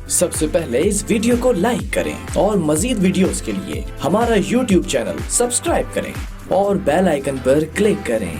सबसे पहले इस वीडियो को लाइक करें और मजीद वीडियोस के लिए हमारा YouTube चैनल सब्सक्राइब करें और बेल आइकन पर क्लिक करें।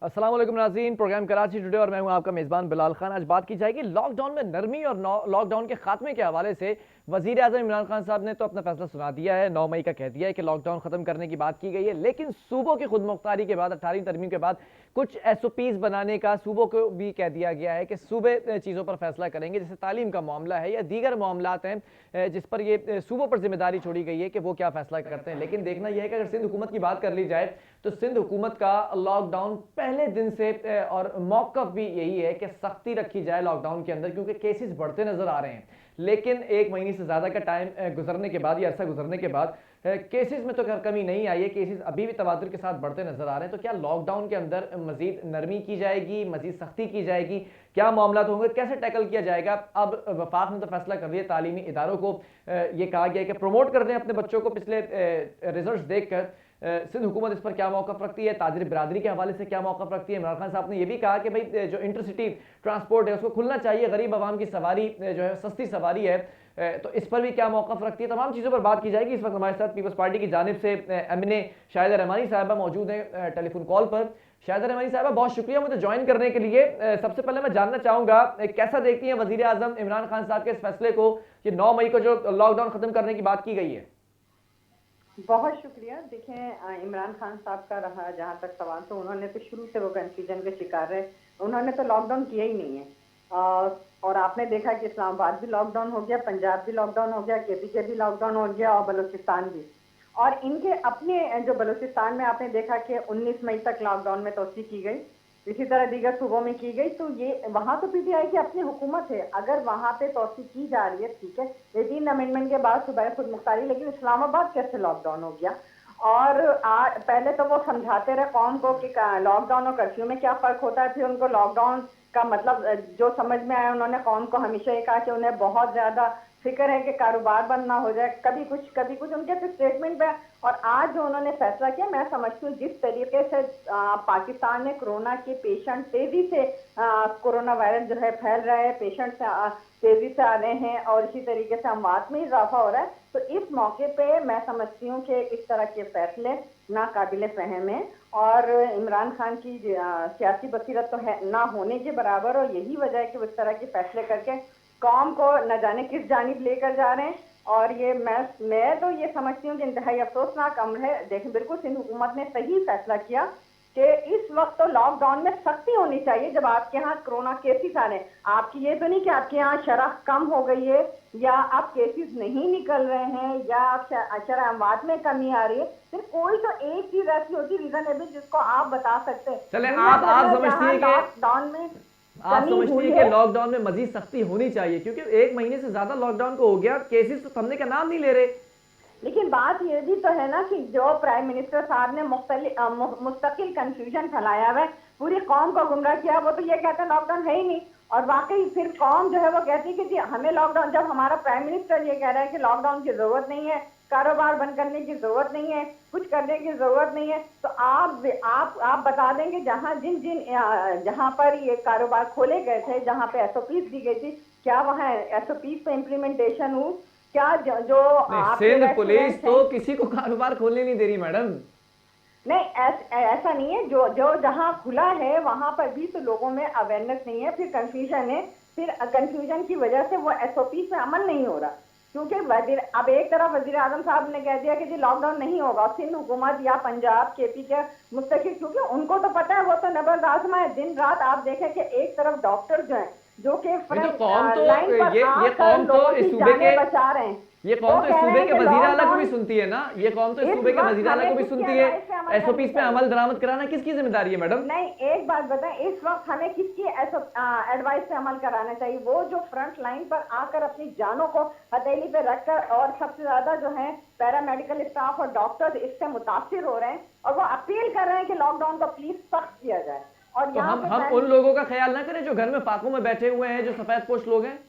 अस्सलाम वालेकुम नाज़रीन, प्रोग्राम कराची टुडे और मैं हूं आपका मेज़बान बिलाल खान। आज बात की जाएगी लॉकडाउन में नरमी और लॉकडाउन के खात्मे के हवाले से। वज़ीर आज़म इमरान खान साहब ने तो अपना फैसला सुना दिया है, 9 मई का कह दिया है कि लॉकडाउन ख़त्म करने की बात की गई है, लेकिन सूबों की खुद मुख्तारी के बाद 18वीं तरमीम के बाद कुछ SOPs बनाने का सूबों को भी कह दिया गया है कि सूबे चीज़ों पर फैसला करेंगे, जैसे तालीम का मामला है या दीगर मामलात हैं जिस पर ये सूबों पर जिम्मेदारी छोड़ी गई है कि वो क्या फैसला करते हैं। लेकिन देखना यह है कि अगर सिंध हुकूमत की बात कर ली जाए तो सिंध हुकूमत का लॉकडाउन पहले दिन से और मौक़िफ़ भी यही है कि सख्ती रखी जाए लॉकडाउन के अंदर, क्योंकि केसेस बढ़ते नजर आ रहे हैं। लेकिन 1 महीने से ज़्यादा का टाइम गुजरने के बाद या अरसा गुजरने के बाद केसेस में तो कमी नहीं आई है, केसेस अभी भी तवादुर के साथ बढ़ते नजर आ रहे हैं। तो क्या लॉकडाउन के अंदर मजीद नरमी की जाएगी, मजीद सख्ती की जाएगी, क्या मामला होंगे, कैसे टैकल किया जाएगा? अब वफाक ने तो फैसला कर लिया, तालीमी इदारों को ये कहा गया है कि प्रमोट कर दें अपने बच्चों को। पिछले रिजल्ट देखकर सिंध हुकूमत इस पर क्या मौक़िफ़ रखती है, ताजिर बिरादरी के हवाले से क्या मौक़िफ़ रखती है। इमरान खान साहब ने यह भी कहा कि भाई जो इंटरसिटी ट्रांसपोर्ट है उसको खुलना चाहिए, गरीब आवाम की सवारी जो है सस्ती सवारी है, तो इस पर भी क्या मौक़िफ़ रखती है। तमाम चीज़ों पर बात की जाएगी। इस वक्त हमारे साथ पीपल्स पार्टी की जानिब से MNA शाहिदा रहमानी साहिबा मौजूद हैं टेलीफोन कॉल पर। शाहिदा रहमानी साहिबा, बहुत शुक्रिया मुझे ज्वाइन करने के लिए। सबसे पहले मैं जानना चाहूँगा कैसा देखती हैं वज़ीर आज़म इमरान खान साहब के इस फैसले को कि 9 मई को जो लॉकडाउन ख़त्म करने की बात की गई है? बहुत शुक्रिया। देखें, इमरान खान साहब का रहा जहाँ तक सवाल, तो उन्होंने तो शुरू से वो कंफ्यूजन के शिकार रहे। उन्होंने तो लॉकडाउन किया ही नहीं है। और आपने देखा कि इस्लामाबाद भी लॉकडाउन हो गया, पंजाब भी लॉकडाउन हो गया, KP के भी लॉकडाउन हो गया और बलूचिस्तान भी। और इनके अपने जो बलूचिस्तान में आपने देखा कि 19 मई तक लॉकडाउन में तोसी की गई, इसी तरह दीगर सूबों में की गई। तो ये वहाँ तो PTI की अपनी हुकूमत है, अगर वहाँ पे तोसी की जा रही है ठीक है, 18 अमेंडमेंट के बाद सुबह खुद मुख्तारी, लेकिन इस्लामाबाद कैसे लॉकडाउन हो गया? और पहले तो वो समझाते रहे कौम को कि लॉकडाउन और कर्फ्यू में क्या फ़र्क होता है। फिर उनको लॉकडाउन का मतलब जो समझ में आया, उन्होंने कौम को हमेशा ये कहा कि उन्हें बहुत ज़्यादा फिक्र है कि कारोबार बंद ना हो जाए, कभी कुछ उनके स्टेटमेंट पे। और आज जो उन्होंने फैसला किया, मैं समझती हूँ जिस तरीके से पाकिस्तान में कोरोना के पेशेंट तेजी से कोरोना वायरस जो है फैल रहा है, पेशेंट तेजी से आ रहे हैं और इसी तरीके से अमवात में इजाफा हो रहा है, तो इस मौके पे मैं समझती हूँ कि इस तरह के फैसले नाकाबिले फहम है। और इमरान खान की सियासी बसीरत तो है ना होने के बराबर, और यही वजह है कि वो इस तरह के फैसले करके कौम को न जाने किस जानिब लेकर जा रहे हैं। और ये मैं तो ये समझती हूँ कि इंतहाई अफसोसनाक अमर है। देखें, बिल्कुल सिंध हुकूमत ने सही फैसला किया कि इस वक्त तो लॉकडाउन में सख्ती होनी चाहिए जब आपके यहाँ कोरोना केसेस आ रहे हैं। आपकी ये तो नहीं कि आपके यहाँ शरह कम हो गई है या आप केसेस नहीं निकल रहे हैं या आप शरह अमवात में कमी आ रही है। सिर्फ कोई तो एक चीज ऐसी होती रीजनेबल जिसको आप बता सकते हैं। चले, आप समझती है कि लॉकडाउन में आप समझती है कि लॉकडाउन में मजीद सख्ती होनी चाहिए, क्योंकि 1 महीने से ज्यादा लॉकडाउन को हो गया, केसेस तो थमने का नाम नहीं ले रहे। लेकिन बात ये भी तो है ना कि जो प्राइम मिनिस्टर साहब ने मुस्तकिल कंफ्यूजन फैलाया हुआ है, पूरी कौम को गुमराह किया, वो तो ये कहते हैं लॉकडाउन है ही नहीं। और वाकई फिर कौम जो है वो कहती है कि जी हमें लॉकडाउन, जब हमारा प्राइम मिनिस्टर ये कह रहा है कि लॉकडाउन की जरूरत नहीं है, कारोबार बंद करने की जरूरत नहीं है, कुछ करने की जरूरत नहीं है, तो आप बता देंगे जहां पर ये कारोबार खोले गए थे, जहां पे SOPs दी गई थी, क्या वहाँ SOPs पे इम्प्लीमेंटेशन हुई? क्या जो सिंध पुलिस तो किसी को कारोबार खोलने नहीं दे रही मैडम। नहीं, ऐसा नहीं है। जो जहां खुला है वहां पर भी तो लोगों में अवेयरनेस नहीं है, फिर कंफ्यूजन है, फिर कंफ्यूजन की वजह से वो SOP पे अमल नहीं हो रहा। क्योंकि अब एक तरफ वजीर आजम साहब ने कह दिया कि जी लॉकडाउन नहीं होगा, सिंध हुकूमत या पंजाब KP के मुस्तकिल, क्योंकि उनको तो पता है, वो तो नबल आजमा है। दिन रात आप देखें कि एक तरफ डॉक्टर जो है जो कि ये कौम तो इस सूबे के बचा रहे हैं, ये कौम तो इस कह रहे सूबे हैं के कि वजीर आला को लॉकडाउन भी सुनती है ना, ये कौम तो इस इस सूबे के वक्त वजीर आला हमें को भी किसकी सुनती है। एडवाइस पे अमल एसओपीज करनी पे अमल चाहिए? दरामद कराना किसकी जिम्मेदारी है मैडम? नहीं, एक बात बताएं, इस वक्त हमें किसकी एडवाइस पे अमल कराना चाहिए? वो जो फ्रंट लाइन पर आकर अपनी जानों को हथेली पे रखकर, और सबसे ज्यादा जो है पैरामेडिकल स्टाफ और डॉक्टर्स इससे मुतासिर हो रहे हैं, और वो अपील कर रहे हैं कि लॉकडाउन को प्लीज सख्त किया जाए। और तो यहाँ हम पे उन लोगों का ख्याल ना करें जो घर में फाकों में बैठे हुए हैं, जो सफेद पोश लोग हैं?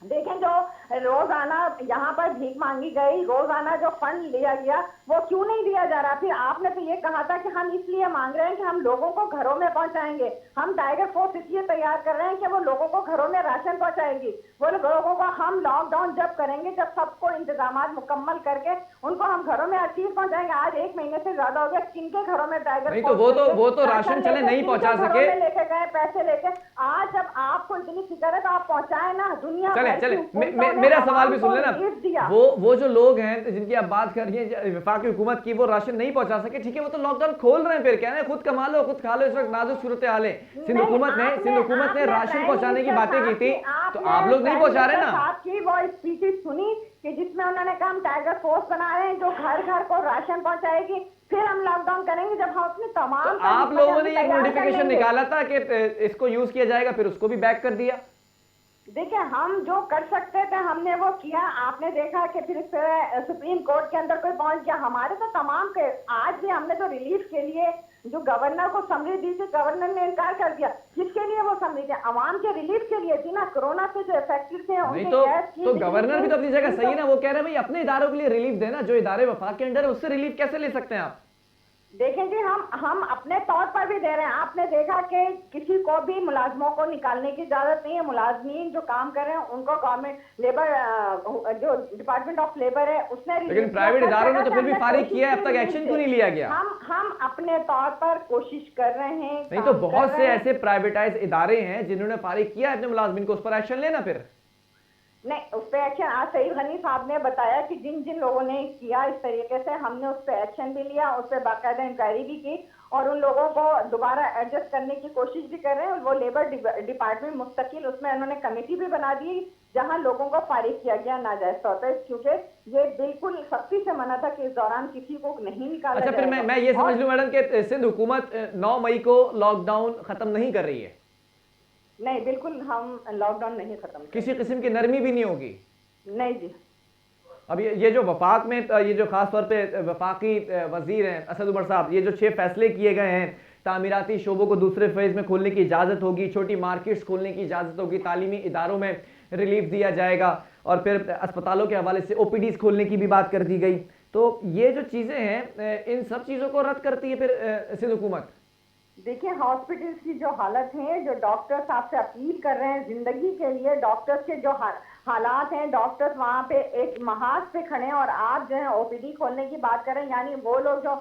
देखें, जो रोजाना यहाँ पर भीख मांगी गई, रोजाना जो फंड लिया गया, वो क्यों नहीं दिया जा रहा? फिर आपने तो ये कहा था कि हम इसलिए मांग रहे हैं कि हम लोगों को घरों में पहुंचाएंगे, हम टाइगर फोर्स इसलिए तैयार कर रहे हैं कि वो लोगों को घरों में राशन पहुंचाएगी। वो लोगों को हम लॉकडाउन जब करेंगे, जब सबको इंतजाम मुकम्मल करके उनको हम घरों में हर चीज पहुंचाएंगे। आज 1 महीने से ज्यादा हो गया, किनके घरों में टाइगर नहीं तो वो तो राशन चले नहीं पहुंचा सके, लेके गए पैसे लेके। आज जब आपको इतनी फिक्र है तो आप पहुंचाए ना। दुनिया चले भर चले की हुकूमतों ने मेरा सवाल भी आवाम सुन को लेना। रिलीफ दिया। वो जो लोग हैं जिनकी आप बात कर रही हैं वफाकी हुकूमत की, वो राशन नहीं पहुंचा सके, ठीक है, वो तो लॉकडाउन खोल रहे हैं, फिर कह रहे हैं खुद कमा लो खुद खा लो, इस वक्त नाजुक सूरत हाल है। सिंध हुकूमत ने राशन पहुंचाने की बातें की थी, तो आप लोग नहीं पहुंचा रहे ना? आपकी वो स्पीचेस सुनी कि जिसमें उन्होंने कहा हम टाइगर फोर्स बना रहे हैं जो घर घर को राशन पहुंचाएगी, फिर हम लॉकडाउन करेंगे जब हम अपनी तमाम तो आप लोगों ने एक नोटिफिकेशन निकाला था कि इसको यूज किया जाएगा, फिर उसको भी बैक कर दिया। देखिए, हम जो कर सकते थे हमने वो किया। आपने देखा कि फिर सुप्रीम कोर्ट के अंदर कोई पहुंच गया। हमारे तो तमाम के आज भी हमने तो रिलीफ के लिए जो गवर्नर को समरी दी थी, गवर्नर ने इनकार कर दिया। किसके लिए वो समरी थी? अवाम के रिलीफ के लिए थी ना, कोरोना से जो इफेक्टेड थे नहीं तो गवर्नर भी तो अपनी जगह सही है ना, वो कह रहे हैं भाई अपने इदारों के लिए रिलीफ देना, जो इदारे वफाक के अंडर है उससे रिलीफ कैसे ले सकते हैं आप? देखें जी, हम अपने तौर पर भी दे रहे हैं। आपने देखा कि किसी को भी मुलाजमों को निकालने की इजाजत नहीं है। मुलाजमीन जो काम कर रहे हैं उनको गवर्नमेंट लेबर जो डिपार्टमेंट ऑफ लेबर है उसने, लेकिन प्राइवेट इदारों ने तो फिर भी फारिग किया है, अब तक एक्शन क्यों नहीं लिया गया? हम अपने तौर पर कोशिश कर रहे हैं। नहीं तो बहुत से ऐसे प्राइवेटाइज इदारे हैं जिन्होंने फारिग किया है अपने मुलाजमीन को, उस पर एक्शन लेना फिर। नहीं, उस पर एक्शन आज सईद गनी साहब ने बताया कि जिन जिन लोगों ने किया इस तरीके से, हमने उस पर एक्शन भी लिया, उस पर बाकायदा इंक्वायरी भी की, और उन लोगों को दोबारा एडजस्ट करने की कोशिश भी कर रहे हैं। वो लेबर डिपार्टमेंट मुस्तकिल उसमें उन्होंने कमेटी भी बना दी जहां लोगों को फारिग किया गया नाजायज तौर पर, क्योंकि ये बिल्कुल सख्ती से मना था कि इस दौरान किसी को नहीं निकाला। अच्छा, फिर मैं ये समझ लूं मैडम कि सिंध हुकूमत 9 मई को लॉकडाउन खत्म नहीं कर रही है? नहीं, बिल्कुल हम लॉकडाउन नहीं खत्म, किसी किस्म की नरमी भी नहीं होगी? नहीं जी। अब ये जो वफाक में ये जो खास तौर पे वफाकी वजीर हैं असद उमर साहब, ये जो 6 फैसले किए गए हैं, तामीराती शोबों को दूसरे फेज में खोलने की इजाज़त होगी, छोटी मार्केट्स खोलने की इजाज़त होगी, तालीमी इदारों में रिलीफ दिया जाएगा, और फिर अस्पतालों के हवाले से ओपीडीज खोलने की भी बात कर दी गई, तो ये जो चीज़ें हैं इन सब चीज़ों को रद्द करती है फिर सिंध हुकूमत? देखिए, हॉस्पिटल्स की जो हालत है, जो डॉक्टर्स आपसे अपील कर रहे हैं जिंदगी के लिए, डॉक्टर्स के जो हालात हैं, डॉक्टर्स वहाँ पे एक महाज पे खड़े हैं और आप जो है ओपीडी खोलने की बात कर रहे हैं। यानी वो लोग जो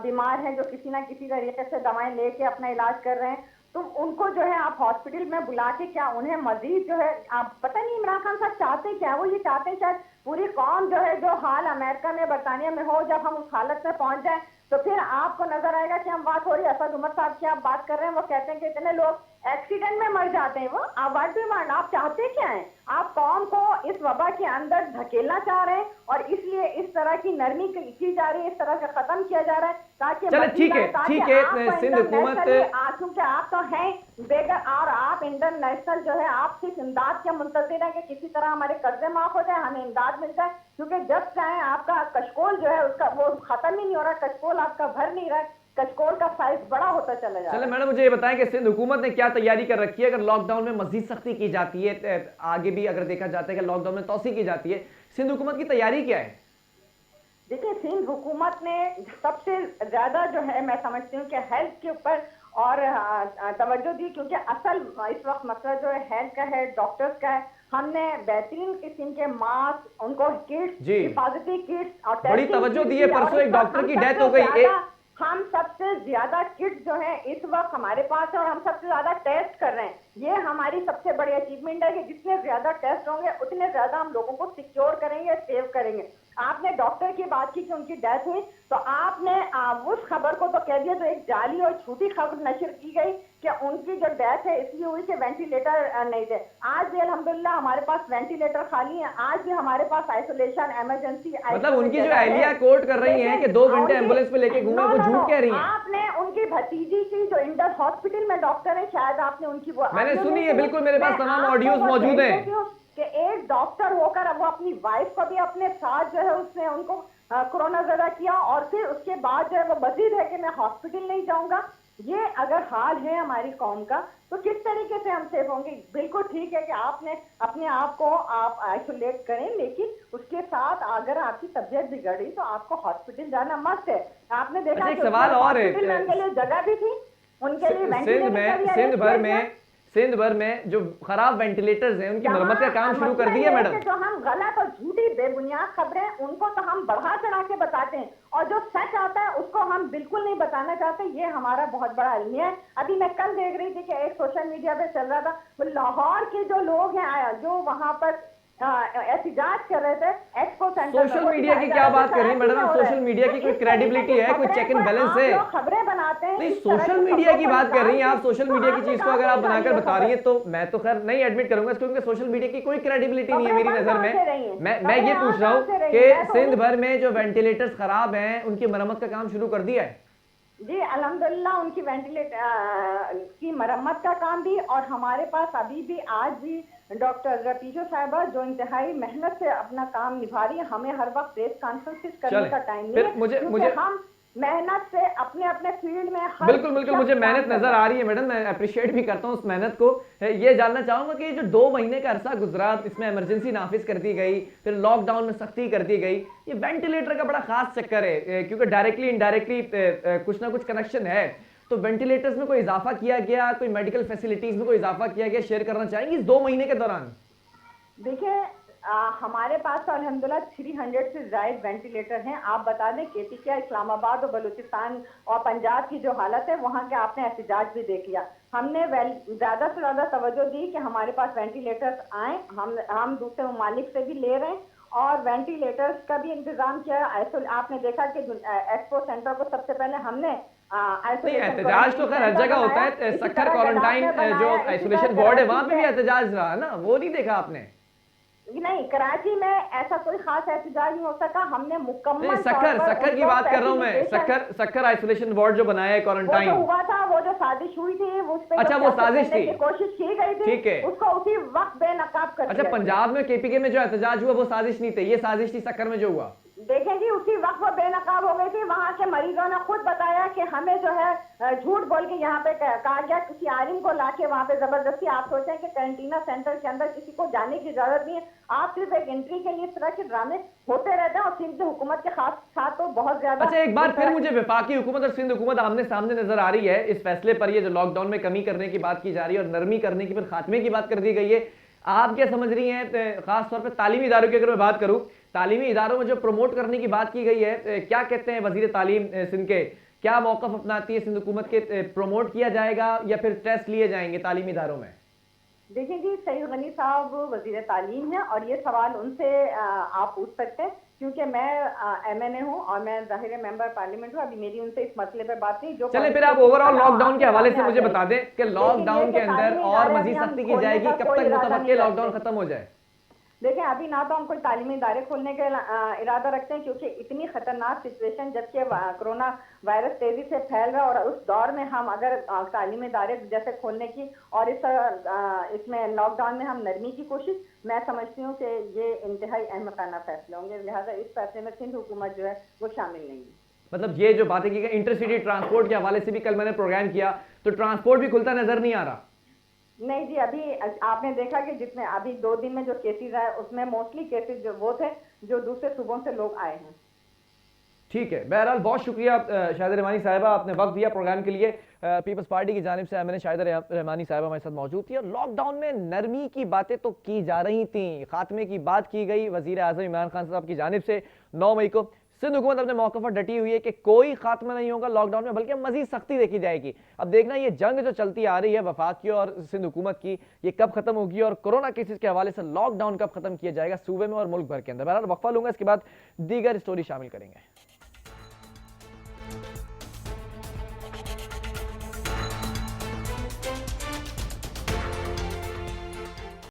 बीमार हैं, जो किसी ना किसी तरीके से दवाएं लेके अपना इलाज कर रहे हैं, तो उनको जो है आप हॉस्पिटल में बुला के क्या उन्हें मजीद जो है, आप पता नहीं इमरान खान साहब चाहते क्या? वो ये चाहते हैं शायद पूरी कौम जो है, जो हाल अमेरिका में बरतानिया में हो, जब हम उस हालत में पहुंच जाए तो फिर आपको नजर आएगा कि हम बात हो रही है असद उमर साहब की, आप बात कर रहे हैं, वो कहते हैं कि इतने लोग एक्सीडेंट में मर जाते हैं। वो आवाज भी मारना, आप चाहते क्या हैं? आप कौम को इस वबा के अंदर धकेलना चाह रहे हैं, और इसलिए इस तरह की नरमी की जा रही है, इस तरह से खत्म किया जा रहा है ताकि चलो ठीक है सिंध हुकूमत, क्योंकि आप तो हैं बेगर, और आप इंटरनेशनल जो है आप सिर्फ इमदाद के मुंतजिर हैं कि किसी तरह हमारे कर्जे माफ हो जाए, हमें इमदाद मिल जाए, क्योंकि जब चाहे आपका कशकोल जो है उसका वो खत्म ही नहीं हो रहा, कशकोल आपका भर नहीं रहा, कचकोल का साइज बड़ा होता चला जा रहा है। चले मैडम, मुझे ये बताएं कि सिंध हुकूमत ने क्या तैयारी कर रखी है अगर लॉकडाउन में मजीद सख्ती की जाती है, आगे भी अगर देखा जाता है कि लॉकडाउन में तोसी की जाती है, सिंध हुकूमत की तैयारी क्या है? देखिए, सिंध हुकूमत ने सबसे ज्यादा जो है मैं समझती हूँ कि हेल्थ के ऊपर और तवज्जो दी, क्योंकि असल इस वक्त मसला जो है हेल्थ का है, डॉक्टर्स का है। हमने बेहतरीन किस्म के मास्क, उनको किट्स, हिफाजती किट्स और बड़ी तवज्जो दी है। परसों एक डॉक्टर की डेथ हो गई, हम सबसे ज्यादा किट जो है इस वक्त हमारे पास है, और हम सबसे ज्यादा टेस्ट कर रहे हैं। ये हमारी सबसे बड़ी अचीवमेंट है कि जितने ज्यादा टेस्ट होंगे उतने ज्यादा हम लोगों को सिक्योर करेंगे, सेव करेंगे। आपने डॉक्टर की बात की कि उनकी डेथ हुई, तो आपने उस खबर को तो कह दिया जो एक जाली और झूठी खबर नशर की गई कि उनकी जो डेथ है इसलिए हुई कि वेंटिलेटर नहीं थे। आज भी अल्हम्दुलिल्लाह हमारे पास वेंटिलेटर खाली है, आज भी हमारे पास आइसोलेशन इमरजेंसी मतलब उनकी जो अहलिया कोर्ट कर रही हैं कि 2 घंटे एम्बुलेंस पे लेके घूमे, वो झूठ कह रही हैं। आपने उनकी भतीजी की जो इंडस हॉस्पिटल में डॉक्टर है, शायद आपने उनकी वो मैंने सुनी है, बिल्कुल मेरे पास तमाम ऑडियोज मौजूद हैं कि एक डॉक्टर होकर अब वो अपनी वाइफ को भी अपने साथ जो है उसने उनको कोरोना ज़दा किया और फिर उसके बाद जो है वो मजीद है कि मैं हॉस्पिटल नहीं जाऊंगा। ये अगर हाल है हमारी कौम का तो किस तरीके से हम सेफ होंगे। बिल्कुल ठीक है कि आपने अपने आप को आप आइसोलेट करें, लेकिन उसके साथ अगर आपकी तबीयत बिगड़ी तो आपको हॉस्पिटल जाना मस्ट है। आपने देखा एक सवाल और है, उनके लिए जगह भी थी, उनके लिए सिंध भर में जो खराब वेंटिलेटर्स हैं उनकी मरम्मत का काम शुरू कर दिया मैडम। जो हम गलत और झूठी बेबुनियाद खबरें उनको तो हम बढ़ा चढ़ा के बताते हैं और जो सच आता है उसको हम बिल्कुल नहीं बताना चाहते। ये हमारा बहुत बड़ा अलमिया है। अभी मैं कल देख रही थी कि एक सोशल मीडिया पे चल रहा था, वो लाहौर के जो लोग हैं जो वहां पर एहतजाज कर रहे थे एक्सपो सेंटर। सोशल मीडिया की क्या बात कर रही हैं मैडम? सोशल मीडिया की कोई क्रेडिबिलिटी है, कोई चेक एंड बैलेंस है? खबरें बनाते हैं। नहीं, सोशल मीडिया की बात कर रही हैं आप। सोशल मीडिया की चीज को अगर आप बनाकर बता रही है तो मैं तो खैर नहीं एडमिट करूंगा, क्योंकि सोशल मीडिया की कोई क्रेडिबिलिटी नहीं है मेरी नजर में। मैं ये पूछ रहा हूँ कि सिंध भर में जो वेंटिलेटर्स खराब हैं उनकी मरम्मत का काम शुरू कर दिया है? जी अल्हम्दुलिल्लाह उनकी वेंटिलेटर की मरम्मत का काम भी, और हमारे पास अभी भी आज भी डॉक्टर रतीजो साहिबा जो इंतहाई मेहनत से अपना काम निभा रही है। हमें हर वक्त प्रेस कॉन्फ्रेंसेस करने का टाइम नहीं है, मुझे हम मेहनत से अपने अपने फील्ड में बिल्कुल मुझे मेहनत नजर आ रही है मैडम, मैं अप्रिशिएट भी करता हूं उस मेहनत को। ये जानना चाहूंगा कि जो 2 महीने का अरसा गुजरा, इसमें इमरजेंसी नाफिज कर दी गई, फिर लॉकडाउन में सख्ती कर दी गई, ये वेंटिलेटर का बड़ा खास चक्कर है क्योंकि डायरेक्टली इनडायरेक्टली कुछ ना कुछ कनेक्शन है। तो वेंटिलेटर्स में कोई इजाफा किया गया, कोई मेडिकल फैसिलिटीज में कोई इजाफा किया गया, शेयर करना चाहेंगे इस 2 महीने के दौरान? देखिए हमारे पास तो अल्हम्दुलिल्लाह 300 से ज्यादा वेंटिलेटर हैं। आप बता दें KPK इस्लामाबाद और बलूचिस्तान और पंजाब की जो हालत है वहाँ के आपने एहतजाज भी देख लिया। हमने ज्यादा से ज्यादा तवज्जो दी कि हमारे पास वेंटिलेटर्स आए, हम दूसरे ममालिक से भी ले रहे हैं और वेंटिलेटर्स का भी इंतजाम किया। आपने देखा कि एक्सपो सेंटर को सबसे पहले हमने एहतजाज तो खैर हर जगह होता है। सक्खर क्वारंटाइन जो आइसोलेशन वार्ड है वहां पे भी एहतजाज रहा है ना, वो नहीं देखा आपने? नहीं, कराची में ऐसा कोई खास एहतजाज नहीं हो सका। हमने मुकम्मल सक्खर की बात कर रहा हूँ मैं। सक्खर आइसोलेशन वार्ड जो बनाया है क्वारंटाइन, वो हुआ था, वो जो साजिश हुई थी उस पे अच्छा वो साजिश थी, कोशिश की गई थी, ठीक है, उसको उसी वक्त बेनकाब कर दिया। अच्छा पंजाब में KPK में जो एहतजाज हुआ वो साजिश नहीं थे, ये साजिश थी सक्खर में जो हुआ? देखें जी उसी वक्त वो बेनकाब हो गई थी। वहाँ के मरीजों ने खुद बताया कि हमें जो है झूठ बोल के यहाँ पे कहा गया, किसी आलिम को लाके वहाँ पे जबरदस्ती। आप सोचें कि कैंटीना सेंटर के अंदर किसी को जाने की जरूरत नहीं है, आप सिर्फ एक एंट्री के लिए इस तरह के ड्रामे होते रहते हैं और सिंध हुकूमत के खास साथ तो बहुत ज्यादा। अच्छा एक बार फिर मुझे वफाकी हुकूमत और सिंध हुकूमत आमने सामने नजर आ रही है इस फैसले पर। ये जो लॉकडाउन में कमी करने की बात की जा रही है और नरमी करने की, फिर खात्मे की बात कर दी गई है, आप क्या समझ रही हैं? खास तौर पर तालीमी इदारों की अगर मैं बात करूं, तालीमी इदारों में जो प्रमोट करने की बात की गई है, क्या कहते हैं वजीर तालीम सिंध के? क्या मौक़िफ़ अपनाती है सिंध हुकूमत के? प्रमोट किया जाएगा या फिर टेस्ट लिए जाएंगे तालीमी इदारों में? देखिए जी सईद गनी साहब वजीर तालीम है और ये सवाल उनसे आप पूछ सकते हैं, क्योंकि मैं MNA हूँ और मैं ज़ाहिर मेंबर पार्लियामेंट हूँ। अभी मेरी उनसे इस मसले पे बात नहीं। जो चले फिर आप ओवरऑल लॉकडाउन के हवाले से मुझे बता दें कि लॉकडाउन के अंदर और मजीद सख्ती की जाएगी, कब तक मुतवक्किल लॉकडाउन खत्म हो जाए? देखें अभी ना तो हम कोई तालीमी इदारे खोलने का इरादा रखते हैं, क्योंकि इतनी खतरनाक सिचुएशन, जबकि कोरोना वायरस तेजी से फैल रहा है और उस दौर में हम अगर तालीमी इदारे जैसे खोलने की और इसमें लॉकडाउन में हम नरमी की कोशिश, मैं समझती हूँ कि ये इंतहाई अहमकाना फैसले होंगे। लिहाजा इस फैसले में सिंध हुकूमत जो है वो शामिल नहीं है। मतलब ये जो बातें की गई इंटरसिटी ट्रांसपोर्ट के हवाले से भी कल मैंने प्रोग्राम किया तो ट्रांसपोर्ट भी खुलता नजर नहीं आ रहा। नहीं जी, अभी आपने देखा कि जितने अभी 2 दिन में जो केसेस आए उसमें मोस्टली केसेस जो वो थे जो दूसरे सूबों से लोग आए हैं। ठीक है, बहरहाल बहुत शुक्रिया शाहिदा रहमानी साहिबा, आपने वक्त दिया प्रोग्राम के लिए। पीपल्स पार्टी की जानिब से मैंने शाहिदा रहमानी साहिबा हमारे साथ मौजूद थी और लॉकडाउन में नरमी की बातें तो की जा रही थी, खात्मे की बात की गई वजीर आज़म इमरान खान साहब की जानिब से। 9 मई को सिंध हुकूमत अपने मौके पर डटी हुई है कि कोई खात्मा नहीं होगा लॉकडाउन में, बल्कि मजीद सख्ती देखी जाएगी। अब देखना ये जंग जो चलती आ रही है वफाक की और सिंध हुकूमत की, ये कब खत्म होगी और कोरोना केसेस के हवाले से लॉकडाउन कब खत्म किया जाएगा सूबे में और मुल्क भर के अंदर। बहरहाल वक्फा लूंगा, इसके बाद दीगर स्टोरी शामिल करेंगे।